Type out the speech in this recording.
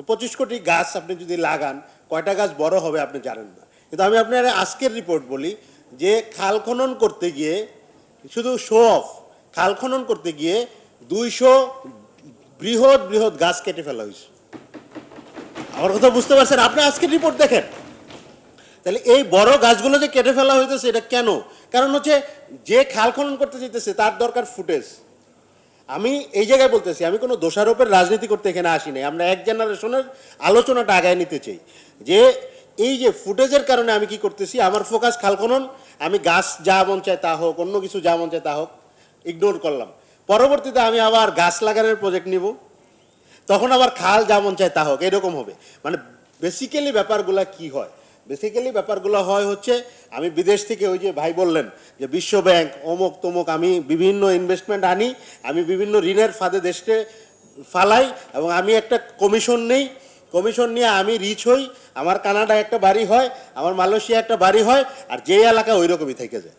25 কোটি গাছ আপনি যদি লাগান কয়টা গাছ বড় হবে আপনি জানেন না। কিন্তু আমি আপনার আজকের রিপোর্ট বলি যে খাল খনন করতে গিয়ে শুধু শো অফ, খাল খনন করতে গিয়ে 200 বৃহৎ বৃহৎ গাছ কেটে ফেলা হয়েছে। আমার কথা বুঝতে পারছেন? আপনি আজকের রিপোর্ট দেখেন। তাহলে এই বড় গাছগুলো যে কেটে ফেলা হইতেছে এটা কেন? কারণ হচ্ছে যে খাল খনন করতে যেতেছে তার দরকার ফুটেজ। আমি এই জায়গায় বলতেছি, আমি কোনো দোষারোপের রাজনীতি করতে এখানে আসি নাই। আমরা এক জেনারেশনের আলোচনাটা আগায় নিতে চাই যে এই যে ফুটেজের কারণে আমি কি করতেছি, আমার ফোকাস খাল খনন, আমি গাছ যা মন চায় তা হোক, অন্য কিছু যা মন চায় তা হোক ইগনোর করলাম। পরবর্তীতে আমি আবার গাছ লাগানোর প্রজেক্ট নিব, তখন আবার খাল যা মন চায় তা হোক, এরকম হবে। মানে বেসিক্যালি ব্যাপারগুলো কি হয়? বেসিক্যালি ব্যাপারগুলো হয় হচ্ছে আমি বিদেশ থেকে ওই যে ভাই বললেন যে বিশ্ব ব্যাংক অমুক তমুক, আমি বিভিন্ন ইনভেস্টমেন্ট আনি, আমি বিভিন্ন ঋণের ফাঁদে দেশকে ফালাই এবং আমি একটা কমিশন নেই, কমিশন নিয়ে আমি রিচ হই, আমার কানাডায় একটা বাড়ি হয়, আমার মালয়েশিয়া একটা বাড়ি হয়, আর যে এলাকা ওই রকমই থেকে যায়।